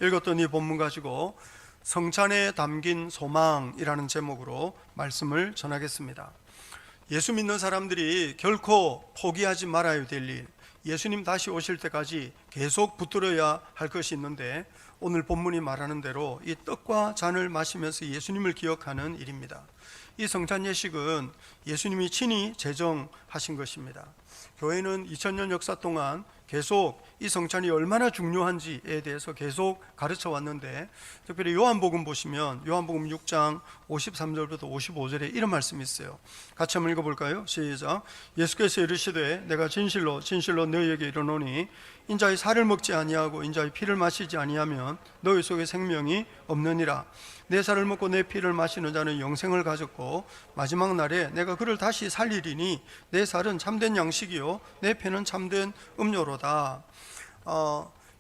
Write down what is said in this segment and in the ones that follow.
읽었던 이 본문 가지고 성찬에 담긴 소망이라는 제목으로 말씀을 전하겠습니다. 예수 믿는 사람들이 결코 포기하지 말아야 될 일, 예수님 다시 오실 때까지 계속 붙들어야 할 것이 있는데, 오늘 본문이 말하는 대로 이 떡과 잔을 마시면서 예수님을 기억하는 일입니다. 이 성찬 예식은 예수님이 친히 제정하신 것입니다. 교회는 2000년 역사 동안 계속 이 성찬이 얼마나 중요한지에 대해서 계속 가르쳐 왔는데, 특별히 요한복음 보시면 요한복음 6장 53절부터 55절에 이런 말씀이 있어요. 같이 한번 읽어볼까요? 시작. 예수께서 이르시되 내가 진실로 진실로 너희에게 이르노니 인자의 살을 먹지 아니하고 인자의 피를 마시지 아니하면 너희 속에 생명이 없느니라. 내 살을 먹고 내 피를 마시는 자는 영생을 가졌고 마지막 날에 내가 그를 다시 살리리니 내 살은 참된 양식이요 내 피는 참된 음료로다.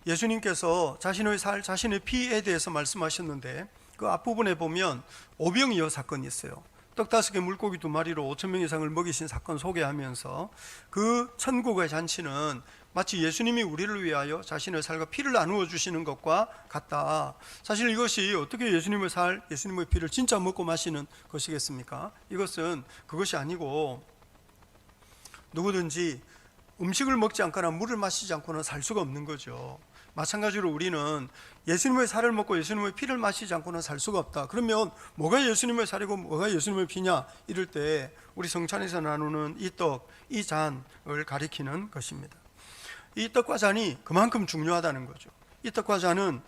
예수님께서 자신의 살, 자신의 피에 대해서 말씀하셨는데, 그 앞부분에 보면 오병이어 사건이 있어요. 떡 5개 물고기 2마리로 5,000명 이상을 먹이신 사건 소개하면서, 그 천국의 잔치는 마치 예수님이 우리를 위하여 자신의 살과 피를 나누어 주시는 것과 같다. 사실 이것이 어떻게 예수님의 살, 예수님의 피를 진짜 먹고 마시는 것이겠습니까? 이것은 그것이 아니고, 누구든지 음식을 먹지 않거나 물을 마시지 않고는 살 수가 없는 거죠. 마찬가지로 우리는 예수님의 살을 먹고 예수님의 피를 마시지 않고는 살 수가 없다. 그러면 뭐가 예수님의 살이고 뭐가 예수님의 피냐? 이럴 때 우리 성찬에서 나누는 이 떡, 이 잔을 가리키는 것입니다. 이 떡과 잔이 그만큼 중요하다는 거죠. 이 떡과 잔은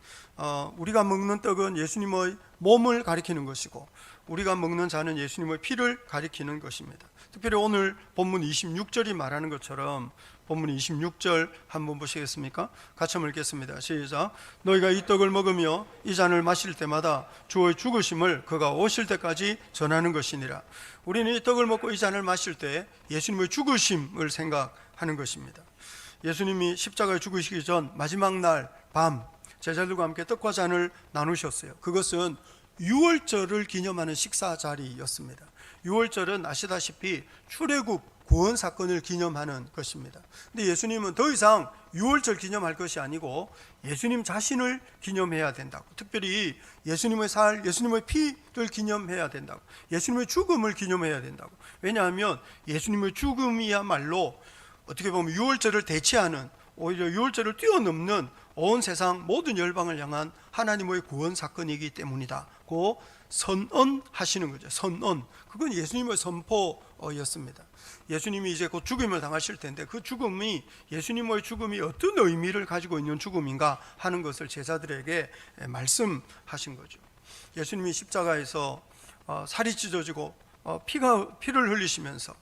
우리가 먹는 떡은 예수님의 몸을 가리키는 것이고, 우리가 먹는 잔은 예수님의 피를 가리키는 것입니다. 특별히 오늘 본문 26절이 말하는 것처럼, 본문 26절 한번 보시겠습니까? 같이 한번 읽겠습니다. 시작. 너희가 이 떡을 먹으며 이 잔을 마실 때마다 주의 죽으심을 그가 오실 때까지 전하는 것이니라. 우리는 이 떡을 먹고 이 잔을 마실 때 예수님의 죽으심을 생각하는 것입니다. 예수님이 십자가에 죽으시기 전 마지막 날 밤 제자들과 함께 떡과 잔을 나누셨어요. 그것은 유월절을 기념하는 식사 자리였습니다. 유월절은 아시다시피 출애굽 구원 사건을 기념하는 것입니다. 근데 예수님은 더 이상 유월절 기념할 것이 아니고 예수님 자신을 기념해야 된다고, 특별히 예수님의 살, 예수님의 피를 기념해야 된다고, 예수님의 죽음을 기념해야 된다고. 왜냐하면 예수님의 죽음이야말로 어떻게 보면 유월절을 대체하는, 오히려 유월절을 뛰어넘는 온 세상 모든 열방을 향한 하나님의 구원 사건이기 때문이다고 선언하시는 거죠. 선언. 그건 예수님의 선포였습니다. 예수님이 이제 곧 죽음을 당하실 텐데, 그 죽음이, 예수님의 죽음이 어떤 의미를 가지고 있는 죽음인가 하는 것을 제자들에게 말씀하신 거죠. 예수님이 십자가에서 살이 찢어지고 피를 흘리시면서,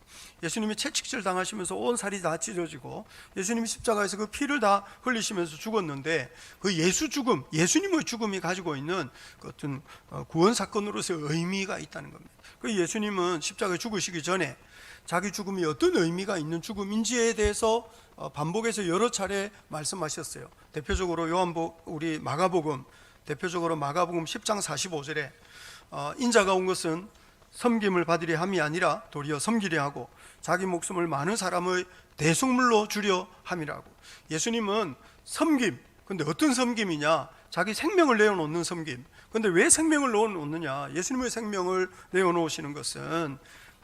예수님이 채찍질 당하시면서 온 살이 다 찢어지고, 예수님이 십자가에서 그 피를 다 흘리시면서 죽었는데, 그 예수 죽음, 예수님의 죽음이 가지고 있는 그 어떤 구원 사건으로서의 의미가 있다는 겁니다. 그 예수님은 십자가에 죽으시기 전에 자기 죽음이 어떤 의미가 있는 죽음인지에 대해서 반복해서 여러 차례 말씀하셨어요. 대표적으로 우리 마가복음, 대표적으로 마가복음 10장 45절에 인자가 온 것은 섬김을 받으려 함이 아니라 도리어 섬기려 하고 자기 목숨을 많은 사람의 대속물로 주려 함이라고. 예수님은 섬김, 근데 어떤 섬김이냐? 자기 생명을 내어놓는 섬김. 근데 왜 생명을 내어놓느냐? 예수님의 생명을 내어놓으시는 것은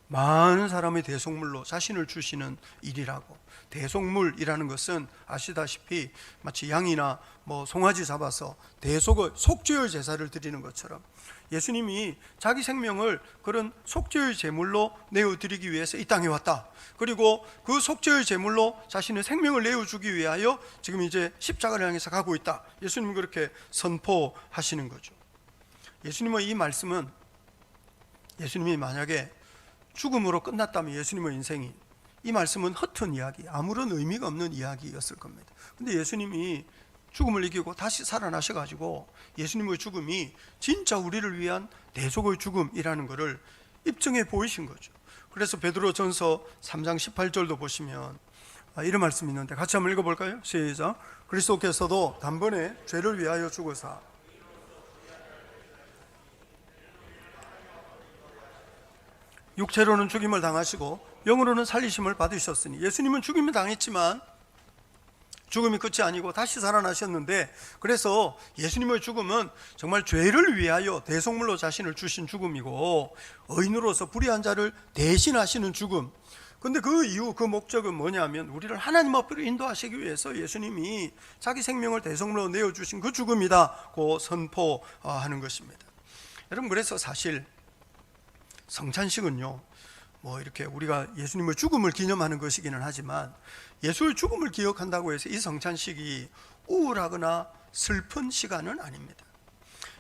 많은 사람의 대속물로 자신을 주시는 일이라고. 대속물이라는 것은 아시다시피 마치 양이나 송아지 잡아서 속죄의 제사를 드리는 것처럼 예수님이 자기 생명을 그런 속죄의 제물로 내어드리기 위해서 이 땅에 왔다. 그리고 그 속죄의 제물로 자신의 생명을 내어주기 위하여 지금 이제 십자가를 향해서 가고 있다. 예수님은 그렇게 선포하시는 거죠. 예수님의 이 말씀은, 예수님이 만약에 죽음으로 끝났다면 예수님의 인생이, 이 말씀은 허튼 이야기, 아무런 의미가 없는 이야기였을 겁니다. 근데 예수님이 죽음을 이기고 다시 살아나셔가지고 예수님의 죽음이 진짜 우리를 위한 대속의 죽음이라는 것을 입증해 보이신 거죠. 그래서 베드로전서 3장 18절도 보시면 이런 말씀이 있는데, 같이 한번 읽어볼까요? 시작. 그리스도께서도 단번에 죄를 위하여 죽으사 육체로는 죽임을 당하시고 영으로는 살리심을 받으셨으니, 예수님은 죽임을 당했지만 죽음이 끝이 아니고 다시 살아나셨는데, 그래서 예수님의 죽음은 정말 죄를 위하여 대속물로 자신을 주신 죽음이고 의인으로서 불의한 자를 대신하시는 죽음. 근데 그 이유, 그 목적은 뭐냐면 우리를 하나님 앞으로 인도하시기 위해서 예수님이 자기 생명을 대속물로 내어주신 그 죽음이다고 선포하는 것입니다. 여러분, 그래서 사실 성찬식은요, 뭐 이렇게 우리가 예수님의 죽음을 기념하는 것이기는 하지만 예수의 죽음을 기억한다고 해서 이 성찬식이 우울하거나 슬픈 시간은 아닙니다.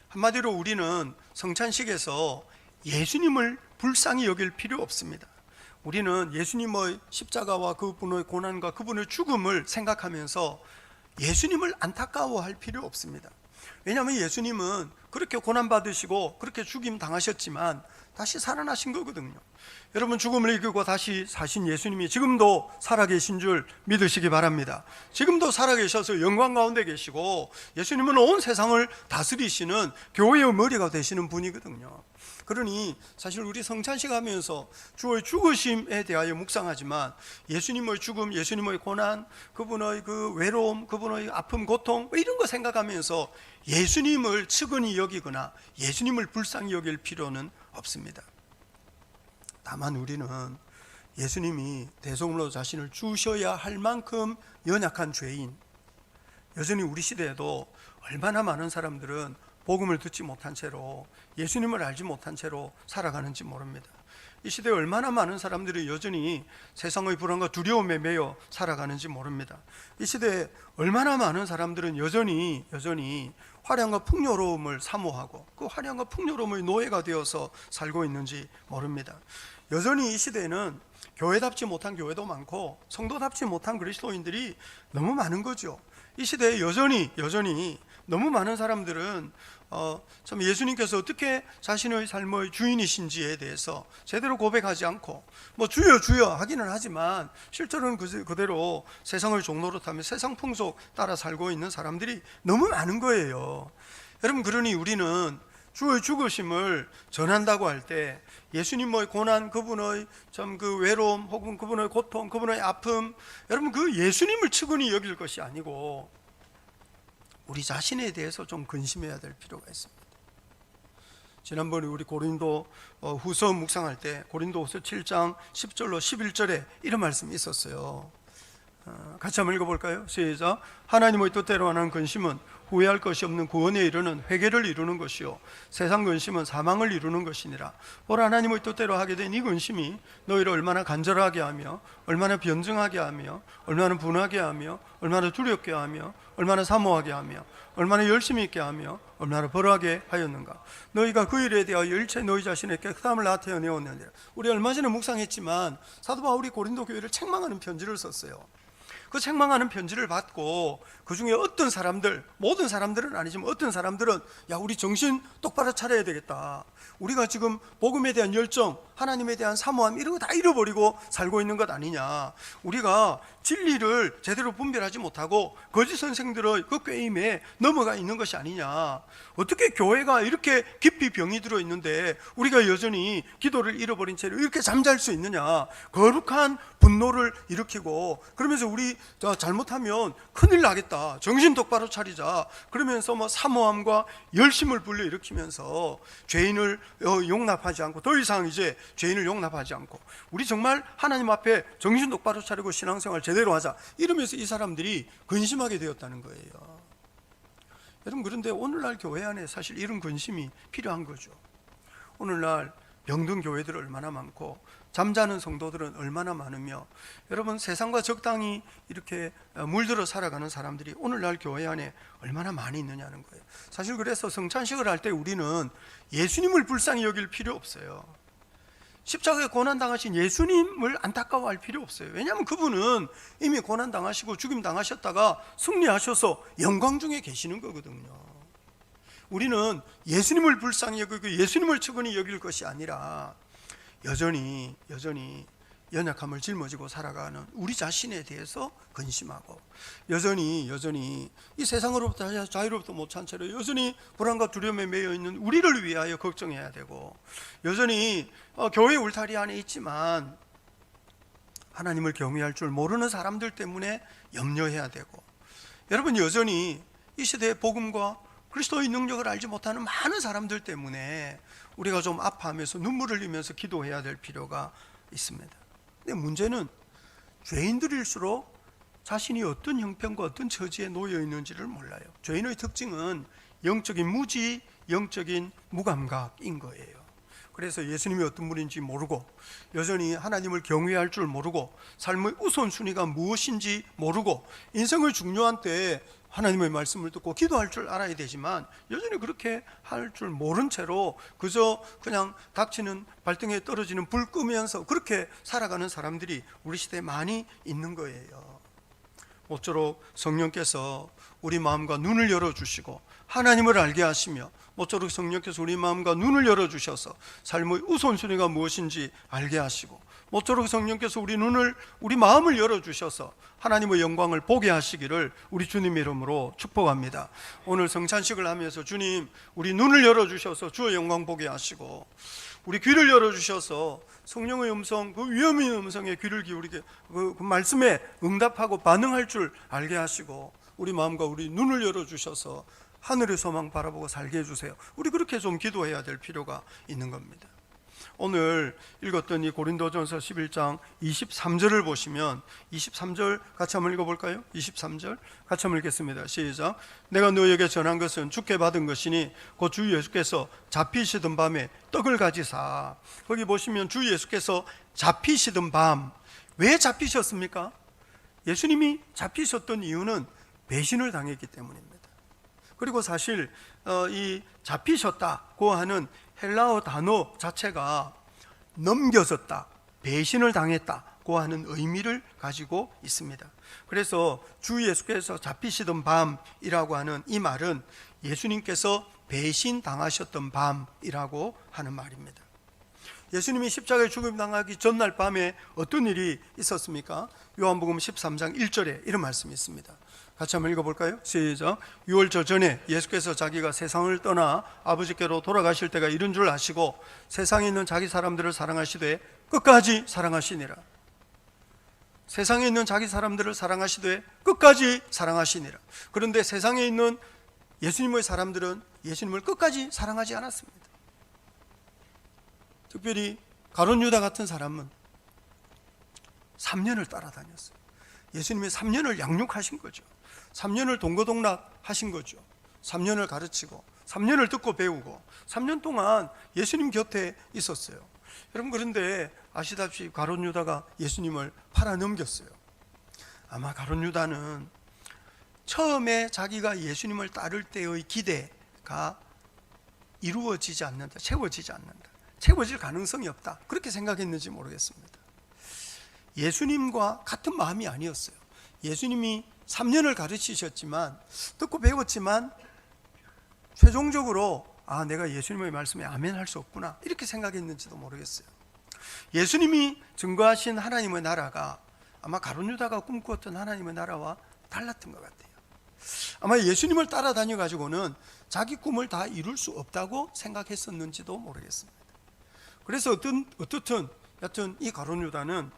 한마디로 우리는 성찬식에서 예수님을 불쌍히 여길 필요 없습니다. 우리는 예수님의 십자가와 그분의 고난과 그분의 죽음을 생각하면서 예수님을 안타까워할 필요 없습니다. 왜냐하면 예수님은 그렇게 고난받으시고 그렇게 죽임 당하셨지만 다시 살아나신 거거든요. 여러분, 죽음을 이기고 다시 사신 예수님이 지금도 살아계신 줄 믿으시기 바랍니다. 지금도 살아계셔서 영광 가운데 계시고 예수님은 온 세상을 다스리시는 교회의 머리가 되시는 분이거든요. 그러니 사실 우리 성찬식 하면서 주의 죽으심에 대하여 묵상하지만 예수님의 죽음, 예수님의 고난, 그분의 그 외로움, 그분의 아픔, 고통 이런 거 생각하면서 예수님을 측은히 여기거나 예수님을 불쌍히 여길 필요는 없습니다. 다만 우리는 예수님이 대속물로 자신을 주셔야 할 만큼 연약한 죄인, 여전히 우리 시대에도 얼마나 많은 사람들은 복음을 듣지 못한 채로 예수님을 알지 못한 채로 살아가는지 모릅니다. 이 시대에 얼마나 많은 사람들이 여전히 세상의 불안과 두려움에 매여 살아가는지 모릅니다. 이 시대에 얼마나 많은 사람들은 여전히 화려함과 풍요로움을 사모하고 그 화려함과 풍요로움의 노예가 되어서 살고 있는지 모릅니다. 여전히 이 시대에는 교회답지 못한 교회도 많고 성도답지 못한 그리스도인들이 너무 많은 거죠. 이 시대에 여전히 너무 많은 사람들은 참 예수님께서 어떻게 자신의 삶의 주인이신지에 대해서 제대로 고백하지 않고 뭐 주여 주여 하기는 하지만 실제로는 그대로 세상을 종로로 타며 세상 풍속 따라 살고 있는 사람들이 너무 많은 거예요. 여러분, 그러니 우리는 주의 죽으심을 전한다고 할 때 예수님의 고난, 그분의 참 그 외로움 혹은 그분의 고통, 그분의 아픔, 여러분 그 예수님을 측은히 여길 것이 아니고 우리 자신에 대해서 좀 근심해야 될 필요가 있습니다. 지난번에 우리 고린도 후서 묵상할 때 고린도 후서 7장 10절로 11절에 이런 말씀이 있었어요. 같이 한번 읽어볼까요? 시작. 하나님의 뜻대로 하는 근심은 후회할 것이 없는 구원에 이르는 회개를 이루는 것이요 세상 근심은 사망을 이루는 것이니라. 보라, 하나님의 뜻대로 하게 된 이 근심이 너희를 얼마나 간절하게 하며 얼마나 변증하게 하며 얼마나 분하게 하며 얼마나 두렵게 하며 얼마나 사모하게 하며 얼마나 열심히 있게 하며 얼마나 벌하게 하였는가. 너희가 그 일에 대하여 일체 너희 자신의 깨끗함을 나타내었느니라. 우리 얼마 전에 묵상했지만 사도 바울이 고린도 교회를 책망하는 편지를 썼어요. 그 책망하는 편지를 받고 그 중에 어떤 사람들, 모든 사람들은 아니지만 어떤 사람들은 야, 우리 정신 똑바로 차려야 되겠다. 우리가 지금 복음에 대한 열정, 하나님에 대한 사모함 이런 거 다 잃어버리고 살고 있는 것 아니냐. 우리가 진리를 제대로 분별하지 못하고 거짓 선생들의 그 꾀임에 넘어가 있는 것이 아니냐. 어떻게 교회가 이렇게 깊이 병이 들어 있는데 우리가 여전히 기도를 잃어버린 채로 이렇게 잠잘 수 있느냐. 거룩한 분노를 일으키고 그러면서 우리 잘못하면 큰일 나겠다. 정신 똑바로 차리자. 그러면서 뭐 사모함과 열심을 불러일으키면서 죄인을 용납하지 않고 더 이상 이제 죄인을 용납하지 않고 우리 정말 하나님 앞에 정신 똑바로 차리고 신앙생활 제대로 하자. 이러면서 이 사람들이 근심하게 되었다는 거예요. 여러분, 그런데 오늘날 교회 안에 사실 이런 근심이 필요한 거죠. 오늘날 병든 교회들 얼마나 많고 잠자는 성도들은 얼마나 많으며 여러분 세상과 적당히 이렇게 물들어 살아가는 사람들이 오늘날 교회 안에 얼마나 많이 있느냐는 거예요. 사실 그래서 성찬식을 할 때 우리는 예수님을 불쌍히 여길 필요 없어요. 십자가에 고난당하신 예수님을 안타까워할 필요 없어요. 왜냐하면 그분은 이미 고난당하시고 죽임당하셨다가 승리하셔서 영광 중에 계시는 거거든요. 우리는 예수님을 불쌍히 여기고 예수님을 측은히 여길 것이 아니라 여전히 연약함을 짊어지고 살아가는 우리 자신에 대해서 근심하고 여전히 이 세상으로부터 자유로부터 못한 채로 여전히 불안과 두려움에 매여 있는 우리를 위하여 걱정해야 되고 여전히 교회 울타리 안에 있지만 하나님을 경외할 줄 모르는 사람들 때문에 염려해야 되고 여러분, 여전히 이 시대의 복음과 그리스도의 능력을 알지 못하는 많은 사람들 때문에 우리가 좀 아파하면서 눈물을 흘리면서 기도해야 될 필요가 있습니다. 근데 문제는 죄인들일수록 자신이 어떤 형편과 어떤 처지에 놓여 있는지를 몰라요. 죄인의 특징은 영적인 무지, 영적인 무감각인 거예요. 그래서 예수님이 어떤 분인지 모르고, 여전히 하나님을 경외할 줄 모르고, 삶의 우선순위가 무엇인지 모르고, 인생의 중요한 때에 하나님의 말씀을 듣고 기도할 줄 알아야 되지만 여전히 그렇게 할 줄 모른 채로 그저 그냥 닥치는 발등에 떨어지는 불 끄면서 그렇게 살아가는 사람들이 우리 시대에 많이 있는 거예요. 모쪼록 성령께서 우리 마음과 눈을 열어주시고 하나님을 알게 하시며, 모쪼록 성령께서 우리 마음과 눈을 열어주셔서 삶의 우선순위가 무엇인지 알게 하시고, 모쪼록 성령께서 우리 마음을 열어주셔서 하나님의 영광을 보게 하시기를 우리 주님의 이름으로 축복합니다. 오늘 성찬식을 하면서 주님, 우리 눈을 열어주셔서 주의 영광 보게 하시고, 우리 귀를 열어주셔서 성령의 음성, 그 위험 있는 음성에 귀를 기울이게, 그 말씀에 응답하고 반응할 줄 알게 하시고, 우리 마음과 우리 눈을 열어주셔서 하늘의 소망 바라보고 살게 해주세요. 우리 그렇게 좀 기도해야 될 필요가 있는 겁니다. 오늘 읽었던 이 고린도전서 11장 23절을 보시면, 23절 같이 한번 읽어볼까요? 23절 같이 한번 읽겠습니다. 시작. 내가 너에게 전한 것은 주께 받은 것이니 곧 주 예수께서 잡히시던 밤에 떡을 가지사. 거기 보시면 주 예수께서 잡히시던 밤, 왜 잡히셨습니까? 예수님이 잡히셨던 이유는 배신을 당했기 때문입니다. 그리고 사실 이 잡히셨다고 하는 헬라어 단어 자체가 넘겨졌다, 배신을 당했다고 하는 의미를 가지고 있습니다. 그래서 주 예수께서 잡히시던 밤이라고 하는 이 말은 예수님께서 배신당하셨던 밤이라고 하는 말입니다. 예수님이 십자가에 죽임당하기 전날 밤에 어떤 일이 있었습니까? 요한복음 13장 1절에 이런 말씀이 있습니다. 같이 한번 읽어볼까요? 시작. 유월절 전에 예수께서 자기가 세상을 떠나 아버지께로 돌아가실 때가 이른 줄 아시고 세상에 있는 자기 사람들을 사랑하시되 끝까지 사랑하시니라. 세상에 있는 자기 사람들을 사랑하시되 끝까지 사랑하시니라. 그런데 세상에 있는 예수님의 사람들은 예수님을 끝까지 사랑하지 않았습니다. 특별히 가룟 유다 같은 사람은 3년을 따라다녔어요. 예수님이 3년을 양육하신 거죠. 3년을 동거동락 하신 거죠. 3년을 가르치고 3년을 듣고 배우고 3년 동안 예수님 곁에 있었어요. 여러분, 그런데 아시다시피 가룟 유다가 예수님을 팔아넘겼어요. 아마 가룟 유다는 처음에 자기가 예수님을 따를 때의 기대가 이루어지지 않는다, 채워지지 않는다, 채워질 가능성이 없다, 그렇게 생각했는지 모르겠습니다. 예수님과 같은 마음이 아니었어요. 예수님이 3년을 가르치셨지만, 듣고 배웠지만 최종적으로 내가 예수님의 말씀에 아멘 할 수 없구나, 이렇게 생각했는지도 모르겠어요. 예수님이 증거하신 하나님의 나라가 아마 가룟 유다가 꿈꾸었던 하나님의 나라와 달랐던 것 같아요. 아마 예수님을 따라다녀 가지고는 자기 꿈을 다 이룰 수 없다고 생각했었는지도 모르겠습니다. 그래서 여튼 이 가룟 유다는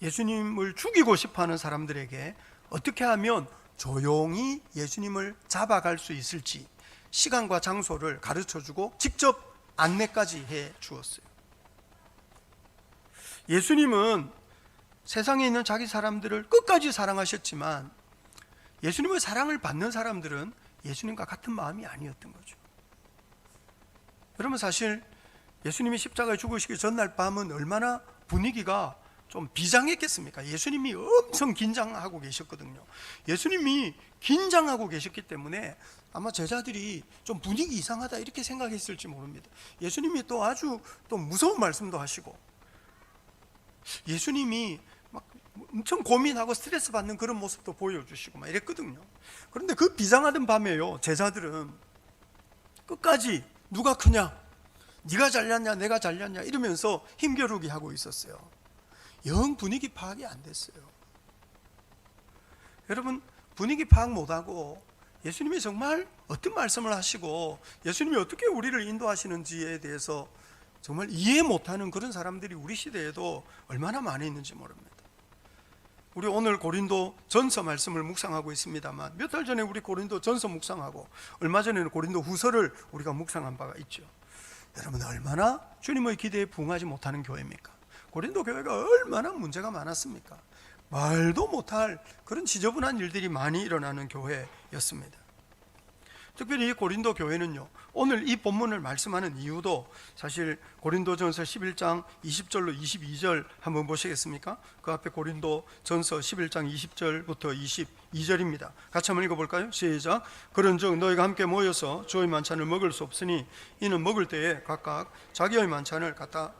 예수님을 죽이고 싶어하는 사람들에게 어떻게 하면 조용히 예수님을 잡아갈 수 있을지 시간과 장소를 가르쳐주고 직접 안내까지 해 주었어요. 예수님은 세상에 있는 자기 사람들을 끝까지 사랑하셨지만 예수님의 사랑을 받는 사람들은 예수님과 같은 마음이 아니었던 거죠. 여러분, 사실 예수님이 십자가에 죽으시기 전날 밤은 얼마나 분위기가 좀 비장했겠습니까? 예수님이 엄청 긴장하고 계셨거든요. 예수님이 긴장하고 계셨기 때문에 아마 제자들이 좀 분위기 이상하다 이렇게 생각했을지 모릅니다. 예수님이 또 아주 또 무서운 말씀도 하시고, 예수님이 막 엄청 고민하고 스트레스 받는 그런 모습도 보여주시고 막 이랬거든요. 그런데 그 비장하던 밤에요, 제자들은 끝까지 누가 크냐, 네가 잘났냐 내가 잘났냐 이러면서 힘겨루기 하고 있었어요. 영 분위기 파악이 안 됐어요. 여러분, 분위기 파악 못하고 예수님이 정말 어떤 말씀을 하시고 예수님이 어떻게 우리를 인도하시는지에 대해서 정말 이해 못하는 그런 사람들이 우리 시대에도 얼마나 많이 있는지 모릅니다. 우리 오늘 고린도 전서 말씀을 묵상하고 있습니다만 몇 달 전에 우리 고린도 전서 묵상하고 얼마 전에는 고린도 후서를 우리가 묵상한 바가 있죠. 여러분, 얼마나 주님의 기대에 부응하지 못하는 교회입니까? 고린도 교회가 얼마나 문제가 많았습니까? 말도 못할 그런 지저분한 일들이 많이 일어나는 교회였습니다. 특별히 이 고린도 교회는요, 오늘 이 본문을 말씀하는 이유도 사실 고린도전서 11장 20절로 22절 한번 보시겠습니까? 그 앞에 고린도전서 11장 20절부터 22절입니다. 같이 한번 읽어볼까요? 시작. 그런즉 너희가 함께 모여서 주의 만찬을 먹을 수 없으니 이는 먹을 때에 각각 자기의 만찬을 갖다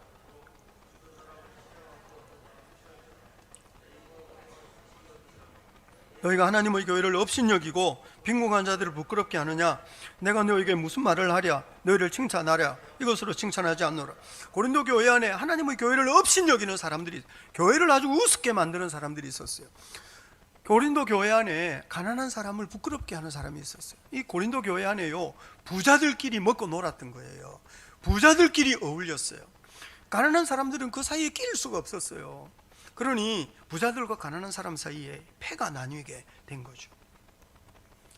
너희가 하나님의 교회를 업신여기고 빈궁한 자들을 부끄럽게 하느냐? 내가 너희에게 무슨 말을 하랴? 너희를 칭찬하랴? 이것으로 칭찬하지 않노라. 고린도 교회 안에 하나님의 교회를 업신여기는 사람들이, 교회를 아주 우습게 만드는 사람들이 있었어요. 고린도 교회 안에 가난한 사람을 부끄럽게 하는 사람이 있었어요. 이 고린도 교회 안에요, 부자들끼리 먹고 놀았던 거예요. 부자들끼리 어울렸어요. 가난한 사람들은 그 사이에 낄 수가 없었어요. 그러니 부자들과 가난한 사람 사이에 패가 나뉘게 된 거죠.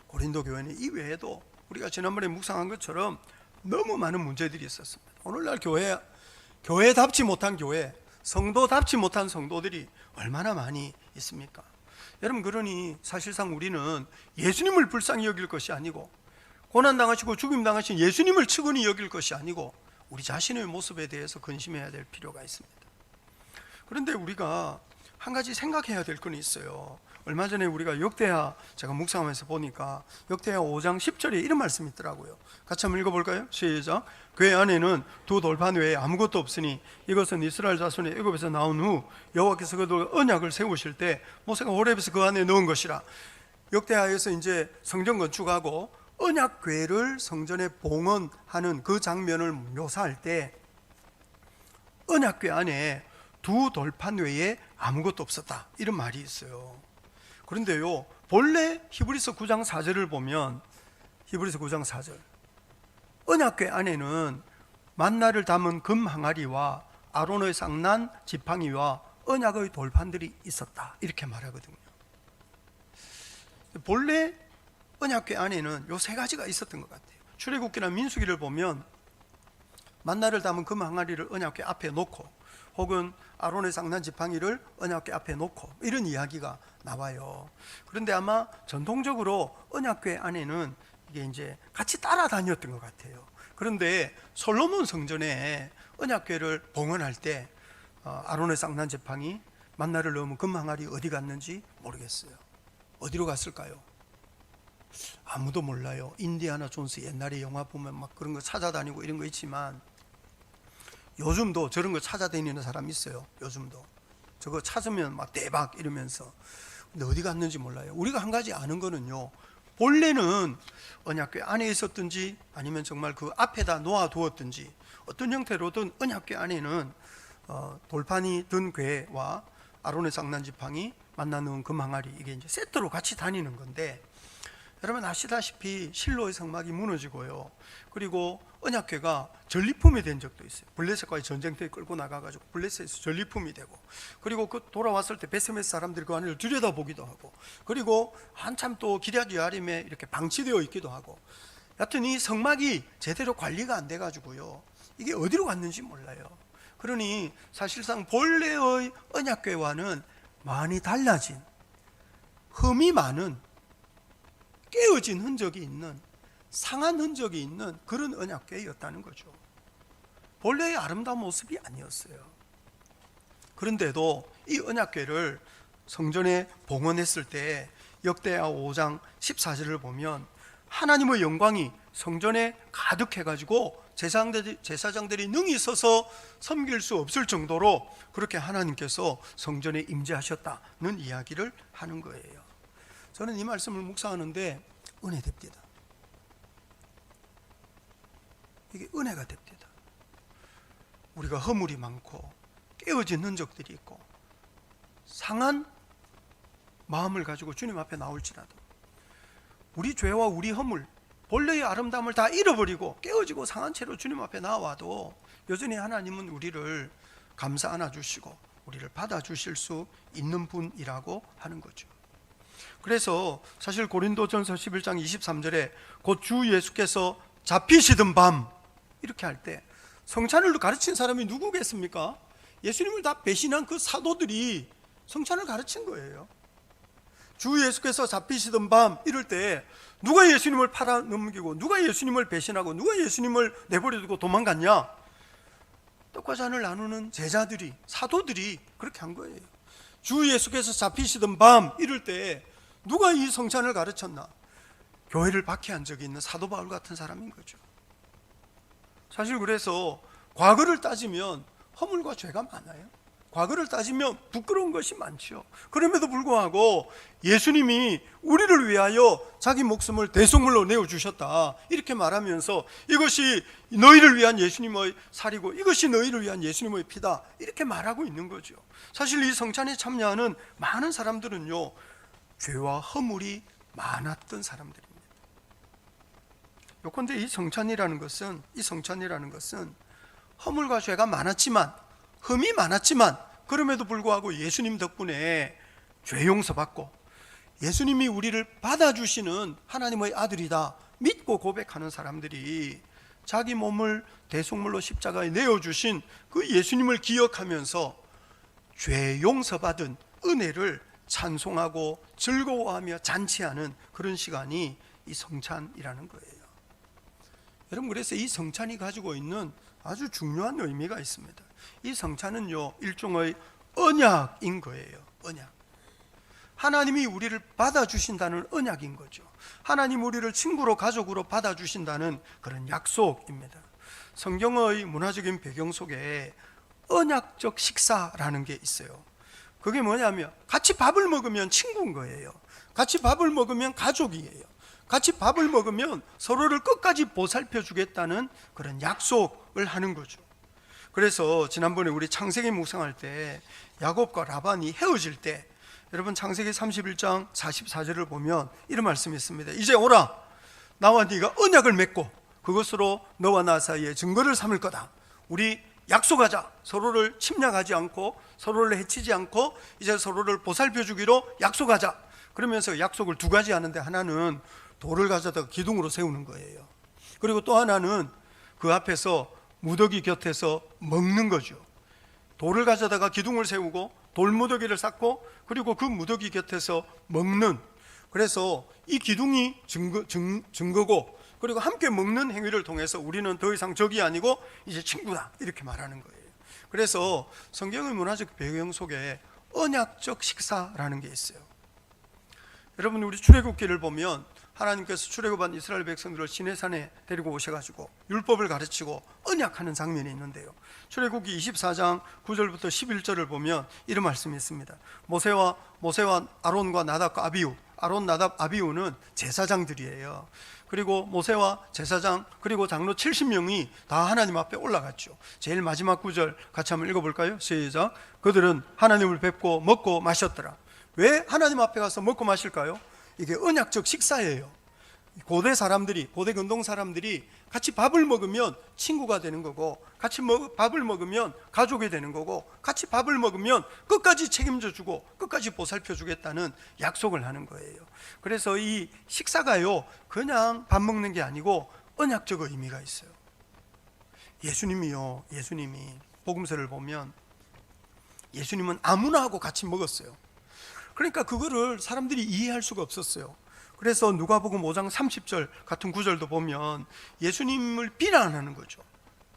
고린도 교회는 이 외에도 우리가 지난번에 묵상한 것처럼 너무 많은 문제들이 있었습니다. 오늘날 교회답지 못한 교회, 성도답지 못한 성도들이 얼마나 많이 있습니까? 여러분, 그러니 사실상 우리는 예수님을 불쌍히 여길 것이 아니고, 고난당하시고 죽임당하신 예수님을 측은히 여길 것이 아니고 우리 자신의 모습에 대해서 근심해야 될 필요가 있습니다. 그런데 우리가 한 가지 생각해야 될 건 있어요. 얼마 전에 우리가 역대하 제가 묵상하면서 보니까 역대하 5장 10절에 이런 말씀이 있더라고요. 같이 한번 읽어볼까요? 시작. 궤 안에는 두 돌판 외에 아무것도 없으니 이것은 이스라엘 자손이 애굽에서 나온 후 여호와께서 그들 언약을 세우실 때 모세가 호렙에서 그 안에 넣은 것이라. 역대하에서 이제 성전 건축하고 언약궤를 성전에 봉헌하는 그 장면을 묘사할 때 언약궤 안에 두 돌판 외에 아무것도 없었다, 이런 말이 있어요. 그런데요, 본래 히브리서 9장 4절을 보면, 히브리서 9장 4절, 언약궤 안에는 만나를 담은 금 항아리와 아론의 쌍난 지팡이와 언약의 돌판들이 있었다, 이렇게 말하거든요. 본래 언약궤 안에는 요 세 가지가 있었던 것 같아요. 출애굽기나 민수기를 보면 만나를 담은 금 항아리를 언약궤 앞에 놓고, 혹은 아론의 쌍난 지팡이를 언약궤 앞에 놓고, 이런 이야기가 나와요. 그런데 아마 전통적으로 언약궤 안에는 이게 이제 같이 따라다녔던 것 같아요. 그런데 솔로몬 성전에 언약궤를 봉헌할 때 아론의 쌍난 지팡이, 만나를 넣으면 금 항아리 어디 갔는지 모르겠어요. 어디로 갔을까요? 아무도 몰라요. 인디아나 존스 옛날에 영화 보면 막 그런 거 찾아다니고 이런 거 있지만 요즘도 저런 거 찾아다니는 사람이 있어요. 요즘도 저거 찾으면 막 대박 이러면서. 근데 어디 갔는지 몰라요. 우리가 한 가지 아는 거는요, 본래는 언약궤 안에 있었든지 아니면 정말 그 앞에다 놓아두었든지 어떤 형태로든 언약궤 안에는 돌판이 든 궤와 아론의 쌍난 지팡이, 만나 넣은 금 항아리, 이게 이제 세트로 같이 다니는 건데, 여러분 아시다시피 실로의 성막이 무너지고요, 그리고 언약궤가 전리품이 된 적도 있어요. 블레셋과의 전쟁 때 끌고 나가가지고 블레셋에서 전리품이 되고, 그리고 그 돌아왔을 때 베세메스 사람들이 그 안을 들여다보기도 하고, 그리고 한참 또 기럇 여아림에 이렇게 방치되어 있기도 하고, 여하튼 이 성막이 제대로 관리가 안 돼가지고요, 이게 어디로 갔는지 몰라요. 그러니 사실상 본래의 언약궤와는 많이 달라진, 흠이 많은, 깨어진 흔적이 있는, 상한 흔적이 있는 그런 언약궤였다는 거죠. 본래의 아름다운 모습이 아니었어요. 그런데도 이 언약궤를 성전에 봉헌했을 때 역대하 5장 14절을 보면 하나님의 영광이 성전에 가득해가지고 제사장들이 능히 서서 섬길 수 없을 정도로 그렇게 하나님께서 성전에 임재하셨다는 이야기를 하는 거예요. 저는 이 말씀을 묵상하는데 은혜됩니다. 이게 은혜가 됩니다. 우리가 허물이 많고 깨어진 흔적들이 있고 상한 마음을 가지고 주님 앞에 나올지라도 우리 죄와 우리 허물, 본래의 아름다움을 다 잃어버리고 깨어지고 상한 채로 주님 앞에 나와도 여전히 하나님은 우리를 감싸 안아주시고 우리를 받아주실 수 있는 분이라고 하는 거죠. 그래서 사실 고린도전서 11장 23절에 곧 주 예수께서 잡히시던 밤 이렇게 할 때 성찬을 가르친 사람이 누구겠습니까? 예수님을 다 배신한 그 사도들이 성찬을 가르친 거예요. 주 예수께서 잡히시던 밤 이럴 때 누가 예수님을 팔아넘기고 누가 예수님을 배신하고 누가 예수님을 내버려두고 도망갔냐? 떡과 잔을 나누는 제자들이, 사도들이 그렇게 한 거예요. 주 예수께서 잡히시던 밤 이럴 때 누가 이 성찬을 가르쳤나? 교회를 박해한 적이 있는 사도 바울 같은 사람인 거죠. 사실 그래서 과거를 따지면 허물과 죄가 많아요. 과거를 따지면 부끄러운 것이 많죠. 그럼에도 불구하고 예수님이 우리를 위하여 자기 목숨을 대속물로 내어주셨다 이렇게 말하면서 이것이 너희를 위한 예수님의 살이고 이것이 너희를 위한 예수님의 피다 이렇게 말하고 있는 거죠. 사실 이 성찬에 참여하는 많은 사람들은요, 죄와 허물이 많았던 사람들입니다. 요컨대 이 성찬이라는 것은 허물과 죄가 많았지만, 흠이 많았지만 그럼에도 불구하고 예수님 덕분에 죄 용서받고 예수님이 우리를 받아주시는 하나님의 아들이다 믿고 고백하는 사람들이 자기 몸을 대속물로 십자가에 내어주신 그 예수님을 기억하면서 죄 용서받은 은혜를 찬송하고 즐거워하며 잔치하는 그런 시간이 이 성찬이라는 거예요. 여러분, 그래서 이 성찬이 가지고 있는 아주 중요한 의미가 있습니다. 이 성찬은요, 일종의 언약인 거예요. 언약. 하나님이 우리를 받아주신다는 언약인 거죠. 하나님 우리를 친구로 가족으로 받아주신다는 그런 약속입니다. 성경의 문화적인 배경 속에 언약적 식사라는 게 있어요. 그게 뭐냐면 같이 밥을 먹으면 친구인 거예요. 같이 밥을 먹으면 가족이에요. 같이 밥을 먹으면 서로를 끝까지 보살펴 주겠다는 그런 약속을 하는 거죠. 그래서 지난번에 우리 창세기 묵상할 때 야곱과 라반이 헤어질 때 여러분 창세기 31장 44절을 보면 이런 말씀이 있습니다. 이제 오라, 나와 네가 언약을 맺고 그것으로 너와 나 사이에 증거를 삼을 거다. 우리 약속하자. 서로를 침략하지 않고 서로를 해치지 않고 이제 서로를 보살펴 주기로 약속하자. 그러면서 약속을 두 가지 하는데 하나는 돌을 가져다가 기둥으로 세우는 거예요. 그리고 또 하나는 그 앞에서 무더기 곁에서 먹는 거죠. 돌을 가져다가 기둥을 세우고 돌무더기를 쌓고 그리고 그 무더기 곁에서 먹는, 그래서 이 기둥이 증거고 그리고 함께 먹는 행위를 통해서 우리는 더 이상 적이 아니고 이제 친구다 이렇게 말하는 거예요. 그래서 성경의 문화적 배경 속에 언약적 식사라는 게 있어요. 여러분, 우리 출애굽기를 보면 하나님께서 출애굽한 이스라엘 백성들을 시내산에 데리고 오셔가지고 율법을 가르치고 언약하는 장면이 있는데요, 출애굽기 24장 9절부터 11절을 보면 이런 말씀이 있습니다. 모세와 아론과 나답과 아비후, 아론, 나답, 아비후는 제사장들이에요. 그리고 모세와 제사장 그리고 장로 70명이 다 하나님 앞에 올라갔죠. 제일 마지막 구절 같이 한번 읽어볼까요? 시작. 그들은 하나님을 뵙고 먹고 마셨더라. 왜 하나님 앞에 가서 먹고 마실까요? 이게 언약적 식사예요. 고대 근동 사람들이 같이 밥을 먹으면 친구가 되는 거고, 같이 밥을 먹으면 가족이 되는 거고, 같이 밥을 먹으면 끝까지 책임져 주고 끝까지 보살펴 주겠다는 약속을 하는 거예요. 그래서 이 식사가요, 그냥 밥 먹는 게 아니고 언약적 의미가 있어요. 예수님이 복음서를 보면 예수님은 아무나 하고 같이 먹었어요. 그러니까 그거를 사람들이 이해할 수가 없었어요. 그래서 누가복음 5장 30절 같은 구절도 보면 예수님을 비난하는 거죠.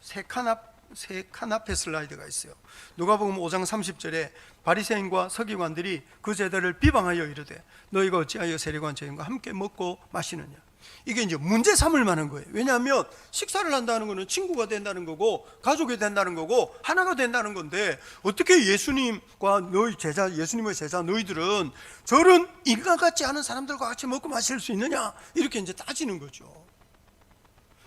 세 칸 앞에 슬라이드가 있어요. 누가복음 5장 30절에 바리새인과 서기관들이 그 제자를 비방하여 이르되 너희가 어찌하여 세리관 저희과 함께 먹고 마시느냐. 이게 이제 문제 삼을 만한 거예요. 왜냐하면 식사를 한다는 것은 친구가 된다는 거고 가족이 된다는 거고 하나가 된다는 건데, 어떻게 예수님과 예수님의 제자 너희들은 저런 인간 같지 않은 사람들과 같이 먹고 마실 수 있느냐, 이렇게 이제 따지는 거죠.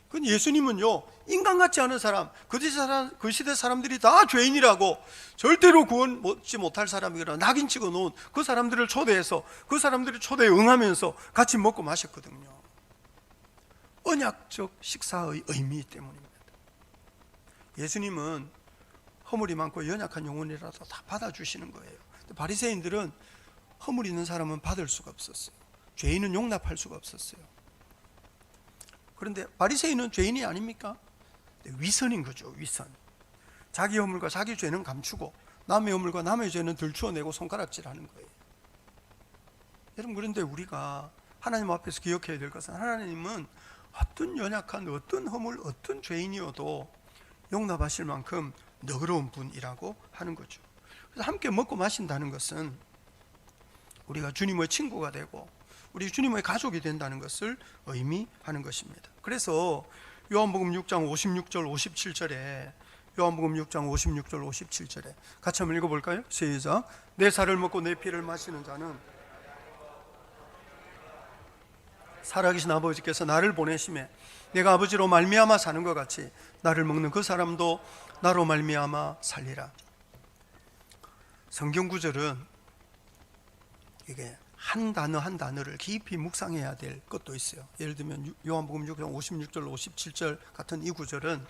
근데 예수님은요, 인간 같지 않은 사람, 그 시대 사람들이 다 죄인이라고, 절대로 구원 얻지 못할 사람이라 낙인 찍어 놓은 그 사람들을 초대해서 그 사람들의 초대에 응하면서 같이 먹고 마셨거든요. 언약적 식사의 의미 때문입니다. 예수님은 허물이 많고 연약한 영혼이라도 다 받아주시는 거예요. 바리새인들은 허물 있는 사람은 받을 수가 없었어요. 죄인은 용납할 수가 없었어요. 그런데 바리새인은 죄인이 아닙니까? 위선인 거죠. 위선. 자기 허물과 자기 죄는 감추고 남의 허물과 남의 죄는 들추어내고 손가락질하는 거예요. 여러분, 그런데 우리가 하나님 앞에서 기억해야 될 것은, 하나님은 어떤 연약한 어떤 허물 어떤 죄인이어도 용납하실 만큼 너그러운 분이라고 하는 거죠. 그래서 함께 먹고 마신다는 것은 우리가 주님의 친구가 되고 우리 주님의 가족이 된다는 것을 의미하는 것입니다. 그래서 요한복음 6장 56절 57절에 요한복음 6장 56절 57절에 같이 한번 읽어볼까요? 시작. 내 살을 먹고 내 피를 마시는 자는 살아계신 아버지께서 나를 보내심에 내가 아버지로 말미암아 사는 것 같이 나를 먹는 그 사람도 나로 말미암아 살리라. 성경 구절은 이게 한 단어 한 단어를 깊이 묵상해야 될 것도 있어요. 예를 들면 요한복음 6장 56절 57절 같은 이 구절은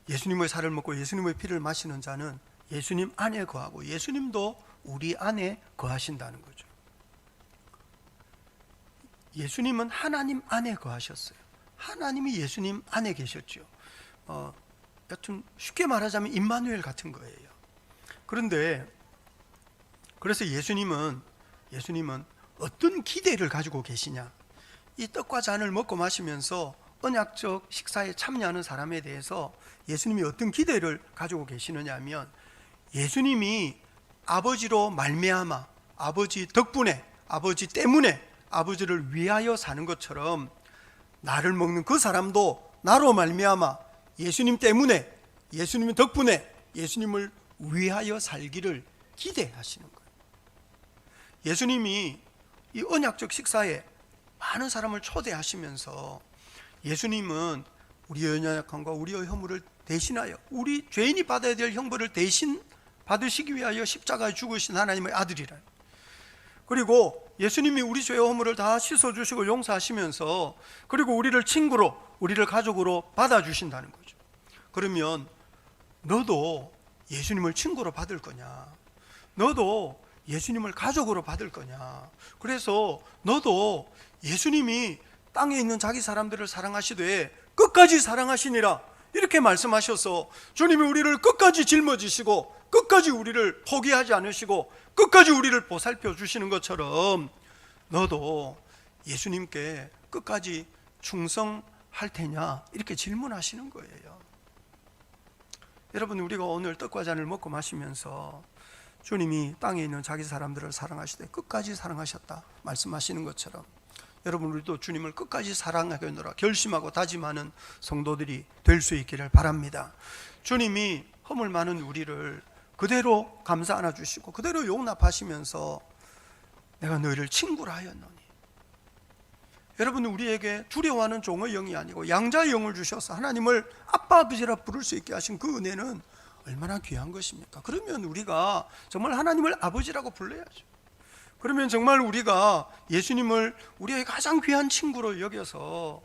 예수님의 살을 먹고 예수님의 피를 마시는 자는 예수님 안에 거하고 예수님도 우리 안에 거하신다는 거죠. 예수님은 하나님 안에 거하셨어요. 하나님이 예수님 안에 계셨죠. 여튼 쉽게 말하자면 임마누엘 같은 거예요. 그런데 그래서 예수님은 어떤 기대를 가지고 계시냐? 이 떡과 잔을 먹고 마시면서 언약적 식사에 참여하는 사람에 대해서 예수님이 어떤 기대를 가지고 계시느냐 하면, 예수님이 아버지로 말미암아 아버지 덕분에 아버지 때문에 아버지를 위하여 사는 것처럼 나를 먹는 그 사람도 나로 말미암아 예수님 때문에 예수님 덕분에 예수님을 위하여 살기를 기대하시는 거예요. 예수님이 이 언약적 식사에 많은 사람을 초대하시면서 예수님은 우리의 연약함과 우리의 허물을 대신하여 우리 죄인이 받아야 될 형벌을 대신 받으시기 위하여 십자가에 죽으신 하나님의 아들이라. 그리고 예수님이 우리 죄의 허물을 다 씻어주시고 용서하시면서 그리고 우리를 친구로 우리를 가족으로 받아주신다는 거죠. 그러면 너도 예수님을 친구로 받을 거냐? 너도 예수님을 가족으로 받을 거냐? 그래서 너도 예수님이 땅에 있는 자기 사람들을 사랑하시되 끝까지 사랑하시니라 이렇게 말씀하셔서 주님이 우리를 끝까지 짊어지시고 끝까지 우리를 포기하지 않으시고 끝까지 우리를 보살펴 주시는 것처럼 너도 예수님께 끝까지 충성할 테냐 이렇게 질문하시는 거예요. 여러분, 우리가 오늘 떡과 잔을 먹고 마시면서 주님이 땅에 있는 자기 사람들을 사랑하시되 끝까지 사랑하셨다 말씀하시는 것처럼 여러분, 우리도 주님을 끝까지 사랑하겠노라 결심하고 다짐하는 성도들이 될 수 있기를 바랍니다. 주님이 허물 많은 우리를 그대로 감사 안아주시고 그대로 용납하시면서 내가 너희를 친구라 하였노니, 여러분, 우리에게 두려워하는 종의 영이 아니고 양자의 영을 주셔서 하나님을 아빠 아버지라 부를 수 있게 하신 그 은혜는 얼마나 귀한 것입니까? 그러면 우리가 정말 하나님을 아버지라고 불러야죠. 그러면 정말 우리가 예수님을 우리의 가장 귀한 친구로 여겨서,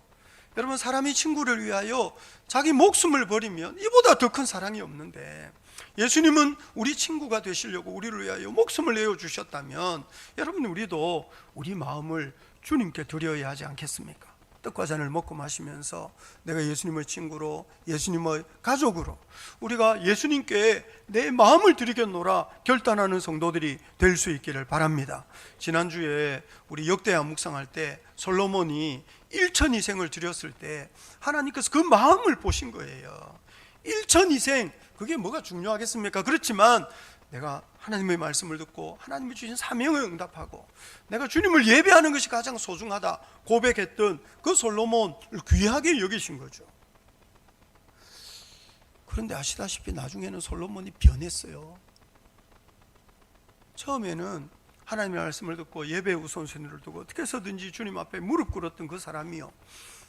여러분, 사람이 친구를 위하여 자기 목숨을 버리면 이보다 더 큰 사랑이 없는데 예수님은 우리 친구가 되시려고 우리를 위하여 목숨을 내어주셨다면 여러분, 우리도 우리 마음을 주님께 드려야 하지 않겠습니까? 떡과 잔을 먹고 마시면서 내가 예수님의 친구로 예수님의 가족으로 우리가 예수님께 내 마음을 드리겠노라 결단하는 성도들이 될 수 있기를 바랍니다. 지난주에 우리 역대하 묵상할 때 솔로몬이 1,000희생을 드렸을 때 하나님께서 그 마음을 보신 거예요. 1,000희생, 그게 뭐가 중요하겠습니까? 그렇지만 내가 하나님의 말씀을 듣고 하나님이 주신 사명에 응답하고 내가 주님을 예배하는 것이 가장 소중하다 고백했던 그 솔로몬을 귀하게 여기신 거죠. 그런데 아시다시피 나중에는 솔로몬이 변했어요. 처음에는 하나님의 말씀을 듣고 예배의 우선순위를 두고 어떻게 해서든지 주님 앞에 무릎 꿇었던 그 사람이요,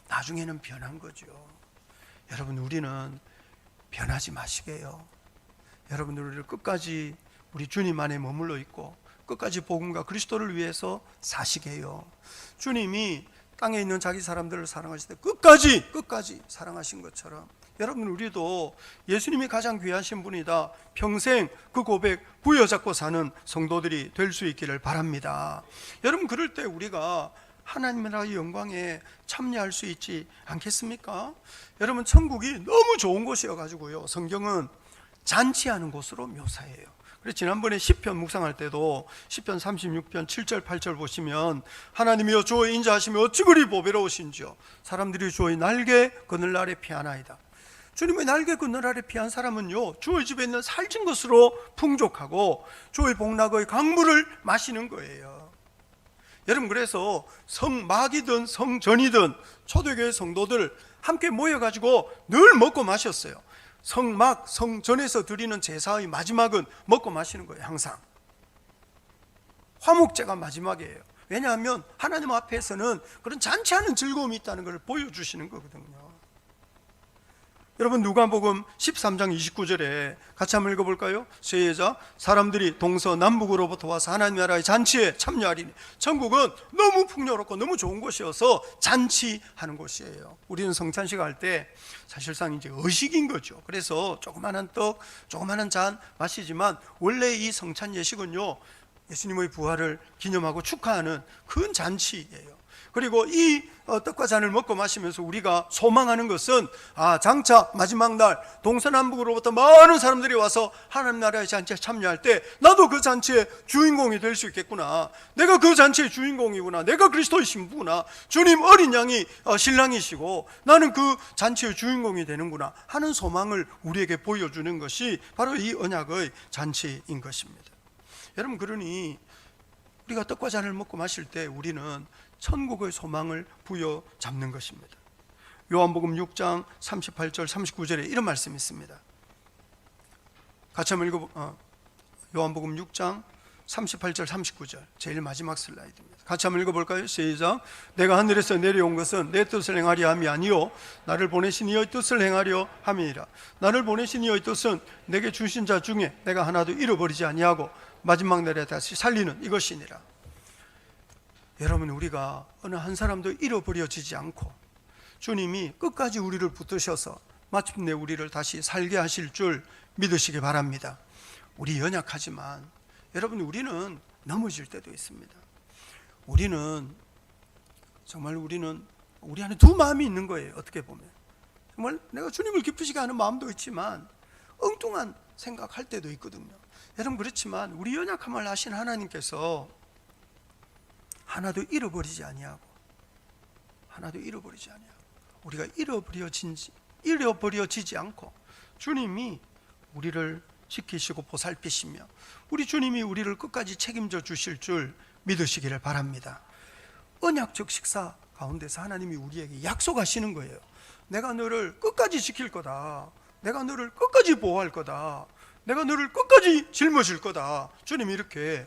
나중에는 변한 거죠. 여러분, 우리는 변하지 마시게요. 여러분들, 우리를 끝까지 우리 주님 안에 머물러 있고 끝까지 복음과 그리스도를 위해서 사시게요. 주님이 땅에 있는 자기 사람들을 사랑하실 때 끝까지 사랑하신 것처럼 여러분, 우리도 예수님이 가장 귀하신 분이다, 평생 그 고백 부여잡고 사는 성도들이 될 수 있기를 바랍니다. 여러분, 그럴 때 우리가 하나님의 나라의 영광에 참여할 수 있지 않겠습니까? 여러분, 천국이 너무 좋은 곳이어가지고요, 성경은 잔치하는 곳으로 묘사해요. 그래서 지난번에 시편 묵상할 때도 시편 36편 7절 8절 보시면, 하나님이여 주의 인자하시며 어찌 그리 보배로우신지요, 사람들이 주의 날개 그늘 아래 피하나이다. 주님의 날개 그늘 아래 피한 사람은요, 주의 집에 있는 살찐 것으로 풍족하고 주의 복락의 강물을 마시는 거예요. 여러분, 그래서 성막이든 성전이든 초대교회 성도들 함께 모여가지고 늘 먹고 마셨어요. 성막, 성전에서 드리는 제사의 마지막은 먹고 마시는 거예요. 항상 화목제가 마지막이에요. 왜냐하면 하나님 앞에서는 그런 잔치하는 즐거움이 있다는 것을 보여주시는 거거든요. 여러분, 누가복음 13장 29절에 같이 한번 읽어볼까요? 시작. 사람들이 동서남북으로부터 와서 하나님 나라의 잔치에 참여하리니. 천국은 너무 풍요롭고 너무 좋은 곳이어서 잔치하는 곳이에요. 우리는 성찬식 할 때 사실상 이제 의식인 거죠. 그래서 조그마한 떡, 조그마한 잔 마시지만, 원래 이 성찬 예식은요, 예수님의 부활을 기념하고 축하하는 큰 잔치예요. 그리고 이 떡과 잔을 먹고 마시면서 우리가 소망하는 것은, 장차 마지막 날 동서남북으로부터 많은 사람들이 와서 하나님 나라의 잔치에 참여할 때 나도 그 잔치의 주인공이 될 수 있겠구나, 내가 그 잔치의 주인공이구나, 내가 그리스도의 신부구나, 주님 어린 양이 신랑이시고 나는 그 잔치의 주인공이 되는구나 하는 소망을 우리에게 보여주는 것이 바로 이 언약의 잔치인 것입니다. 여러분, 그러니 우리가 떡과 잔을 먹고 마실 때 우리는 천국의 소망을 부여잡는 것입니다. 요한복음 6장 38절 39절에 이런 말씀이 있습니다. 같이 한번 요한복음 6장 38절 39절, 제일 마지막 슬라이드입니다. 같이 한번 읽어볼까요? 시작. 내가 하늘에서 내려온 것은 내 뜻을 행하려 함이 아니요 나를 보내신 이의 뜻을 행하려 함이니라. 나를 보내신 이의 뜻은 내게 주신 자 중에 내가 하나도 잃어버리지 아니하고 마지막 날에 다시 살리는 이것이니라. 여러분, 우리가 어느 한 사람도 잃어버려지지 않고 주님이 끝까지 우리를 붙드셔서 마침내 우리를 다시 살게 하실 줄 믿으시기 바랍니다. 우리 연약하지만 여러분, 우리는 넘어질 때도 있습니다. 우리는 우리 안에 두 마음이 있는 거예요. 어떻게 보면 정말 내가 주님을 기쁘시게 하는 마음도 있지만 엉뚱한 생각할 때도 있거든요. 여러분, 그렇지만 우리 연약함을 아신 하나님께서 하나도 잃어버리지 아니하고 우리가 잃어버려지지 않고 주님이 우리를 지키시고 보살피시며 우리 주님이 우리를 끝까지 책임져 주실 줄 믿으시기를 바랍니다. 언약적 식사 가운데서 하나님이 우리에게 약속하시는 거예요. 내가 너를 끝까지 지킬 거다, 내가 너를 끝까지 보호할 거다, 내가 너를 끝까지 짊어질 거다. 주님이 이렇게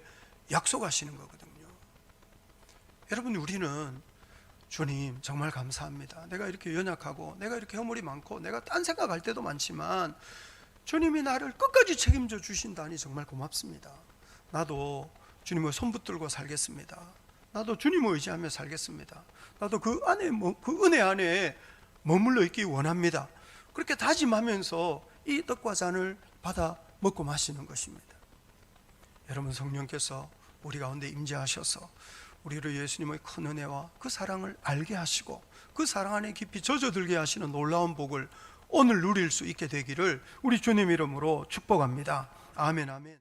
약속하시는 거거든요. 여러분, 우리는 주님 정말 감사합니다, 내가 이렇게 연약하고 내가 이렇게 허물이 많고 내가 딴 생각할 때도 많지만 주님이 나를 끝까지 책임져 주신다니 정말 고맙습니다. 나도 주님의 손 붙들고 살겠습니다. 나도 주님을 의지하며 살겠습니다. 나도 그 은혜 안에 머물러 있기 원합니다. 그렇게 다짐하면서 이 떡과 잔을 받아 먹고 마시는 것입니다. 여러분, 성령께서 우리 가운데 임재하셔서 우리를 예수님의 큰 은혜와 그 사랑을 알게 하시고 그 사랑 안에 깊이 젖어들게 하시는 놀라운 복을 오늘 누릴 수 있게 되기를 우리 주님 이름으로 축복합니다. 아멘, 아멘.